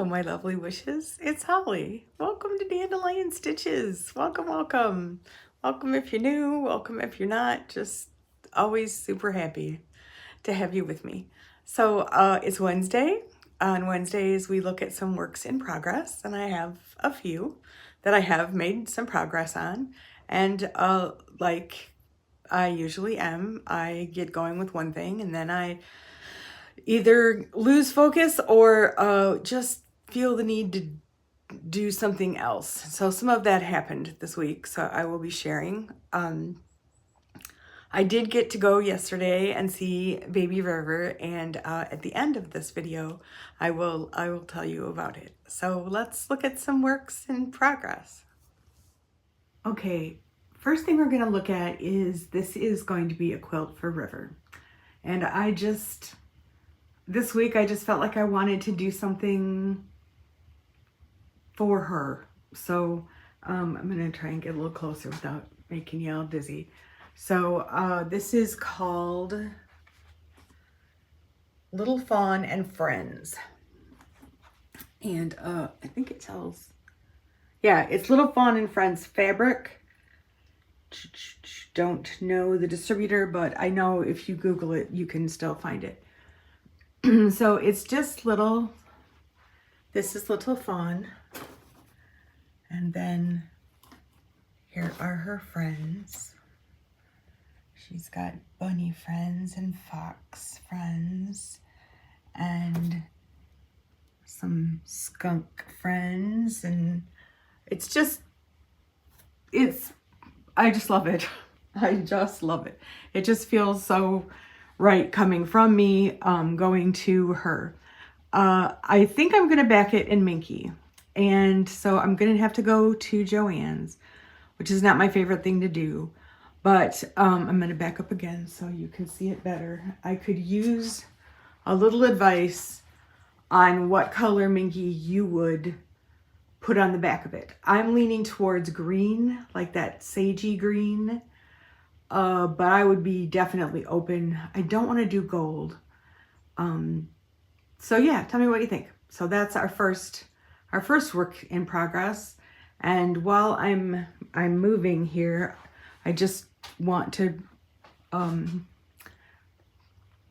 my lovely wishes. It's Holly. Welcome to Dandelion Stitches. Welcome, welcome. Welcome if you're new, welcome if you're not. Just always super happy to have you with me. So it's Wednesday. On Wednesdays, we look at some works in progress, and I have a few that I have made some progress on. And like I usually am, I get going with one thing, and then I either lose focus or just feel the need to do something else. So some of that happened this week, so I will be sharing. I did get to go yesterday and see Baby River, and at the end of this video, I will tell you about it. So let's look at some works in progress. Okay, first thing we're going to look at is this is going to be a quilt for River, and this week I just felt like I wanted to do something for her. So I'm gonna try and get a little closer without making you all dizzy. So this is called Little Fawn and Friends. And I think it tells, yeah, it's Little Fawn and Friends fabric. Don't know the distributor, but I know if you Google it, you can still find it. So it's just this is Little Fawn, and then here are her friends. She's got bunny friends and fox friends and some skunk friends, and I just love it. I just love it. It just feels so right coming from me, going to her. I think I'm gonna back it in Minky, and so I'm gonna have to go to Joann's, which is not my favorite thing to do, but I'm gonna back up again so you can see it better. I could use a little advice on what color Minky you would put on the back of it. I'm leaning towards green, like that sagey green. But I would be definitely open. I don't want to do gold. So yeah, tell me what you think. So that's our first work in progress. And while I'm moving here, I just want to,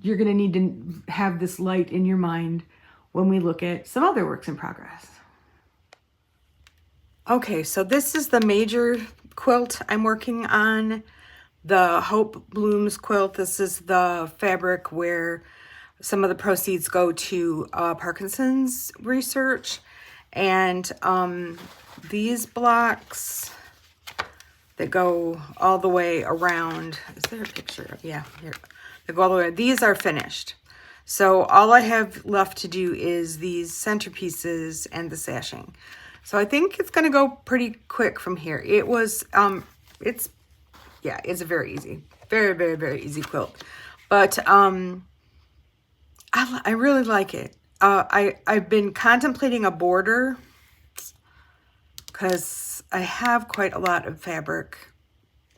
you're gonna need to have this light in your mind when we look at some other works in progress. Okay, so this is the major quilt I'm working on. The Hope Blooms quilt. This is the fabric where some of the proceeds go to Parkinson's research. And these blocks that go all the way around, is there a picture? Yeah, here. They go all the way, these are finished. So all I have left to do is these centerpieces and the sashing. So I think it's gonna go pretty quick from here. It was, yeah, it's a very easy, very easy quilt. But I really like it. I've been contemplating a border because I have quite a lot of fabric.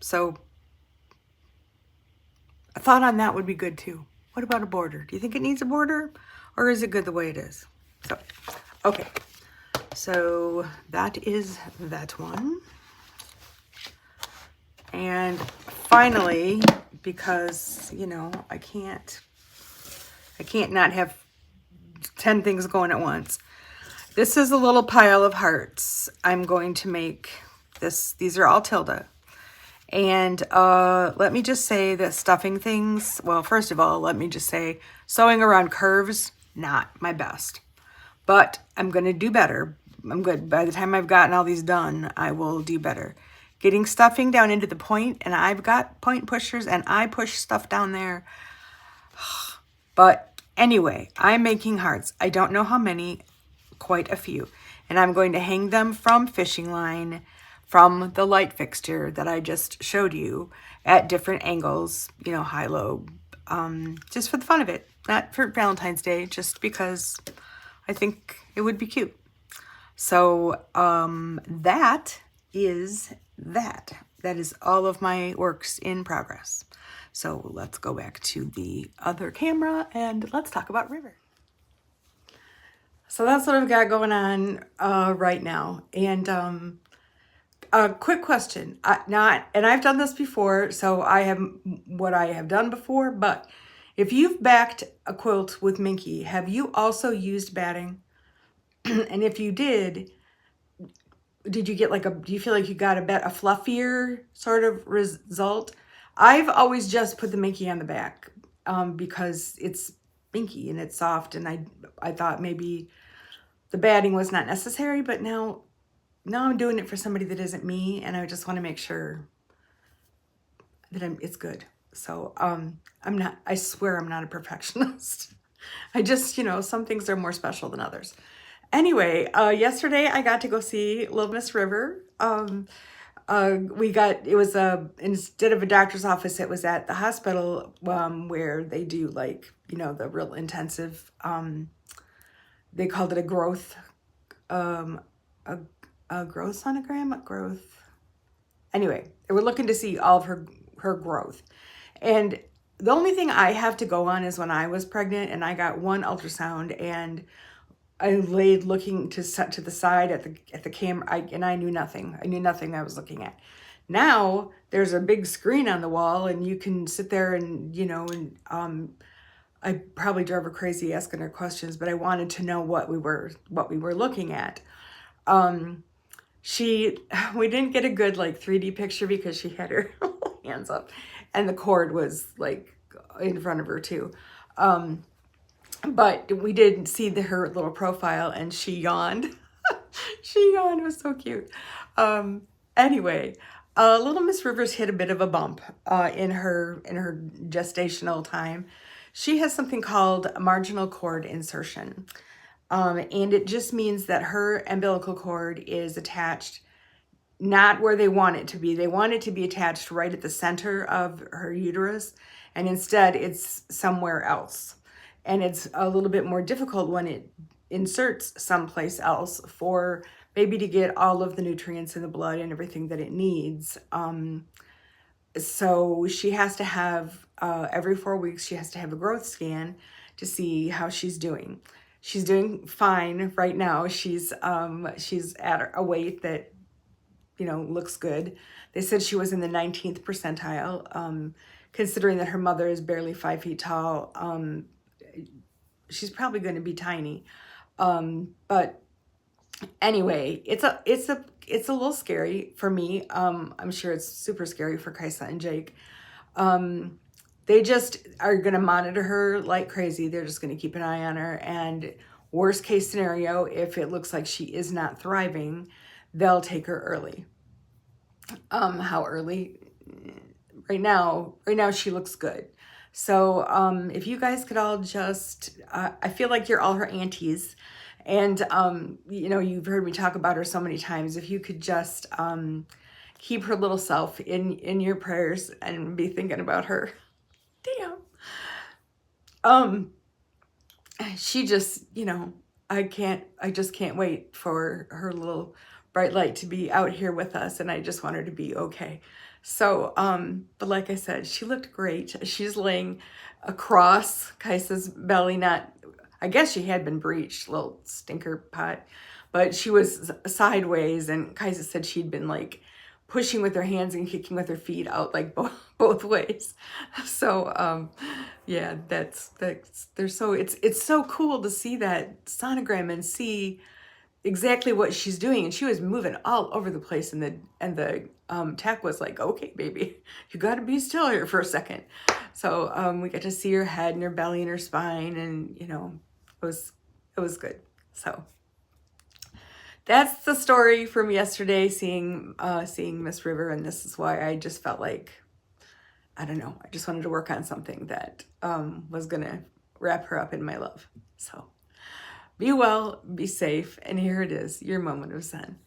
So a thought on that would be good too. What about a border? Do you think it needs a border, or is it good the way it is? So, okay. So that is that one. And finally, because, you know, I can't not have 10 things going at once. This is a little pile of hearts. I'm going to make this. These are all Tilda. And let me just say that stuffing things, well, first of all, let me just say sewing around curves, not my best. But I'm going to do better. I'm good. By the time I've gotten all these done, I will do better. Getting stuffing down into the point, and I've got point pushers, and I push stuff down there. But anyway, I'm making hearts. I don't know how many, quite a few. And I'm going to hang them from fishing line, from the light fixture that I just showed you at different angles, you know, high, low, just for the fun of it. Not for Valentine's Day, just because I think it would be cute. So that is that. That is all of my works in progress. So let's go back to the other camera and let's talk about River. So that's what I've got going on right now. And a quick question. And I've done this before, so I have what I have done before, but if you've backed a quilt with Minky, have you also used batting? And if you did you get like do you feel like you got a fluffier sort of result? I've always just put the Minky on the back because it's Minky and it's soft, and I thought maybe the batting was not necessary, but now I'm doing it for somebody that isn't me, and I just want to make sure that it's good. So I swear I'm not a perfectionist. I just, some things are more special than others. Anyway, yesterday I got to go see Little Miss River. It was instead of a doctor's office, it was at the hospital where they do the real intensive, they called it a growth, a growth sonogram, Anyway, they were looking to see all of her growth. And the only thing I have to go on is when I was pregnant and I got one ultrasound and I laid looking to the side at the camera, and I knew nothing. I knew nothing I was looking at. Now there's a big screen on the wall, and you can sit there and I probably drove her crazy asking her questions, but I wanted to know what we were looking at. We didn't get a good 3D picture because she had her hands up, and the cord was in front of her too. But we did see her little profile, and she yawned. She yawned. It was so cute. Anyway, Little Miss Rivers hit a bit of a bump in her gestational time. She has something called marginal cord insertion. And it just means that her umbilical cord is attached not where they want it to be. They want it to be attached right at the center of her uterus, and instead it's somewhere else. And it's a little bit more difficult when it inserts someplace else for baby to get all of the nutrients in the blood and everything that it needs. So she has to have, every 4 weeks, she has to have a growth scan to see how she's doing. She's doing fine right now. She's at a weight that, looks good. They said she was in the 19th percentile, considering that her mother is barely 5 feet tall. She's probably going to be tiny. But anyway, it's a little scary for me. I'm sure it's super scary for Kaisa and Jake. They just are going to monitor her like crazy. They're just going to keep an eye on her. And worst case scenario, if it looks like she is not thriving, they'll take her early. How early? Right now she looks good. So if you guys could all just, I feel like you're all her aunties. And, you've heard me talk about her so many times. If you could just keep her little self in your prayers and be thinking about her. Damn. She just, I just can't wait for her little bright light to be out here with us, and I just want her to be okay. So, but like I said, she looked great. She's laying across Kaisa's belly, I guess she had been breached, little stinker pot, but she was sideways, and Kaisa said she'd been pushing with her hands and kicking with her feet out both ways. So yeah, it's so cool to see that sonogram and see exactly what she's doing. And she was moving all over the place, and the tech was like, okay, baby, you got to be still here for a second. So we got to see her head and her belly and her spine, and it was good. So that's the story from yesterday, seeing Miss River, and this is why I just felt like, I don't know, I just wanted to work on something that was gonna wrap her up in my love. So be well, be safe, and here it is, your moment of zen.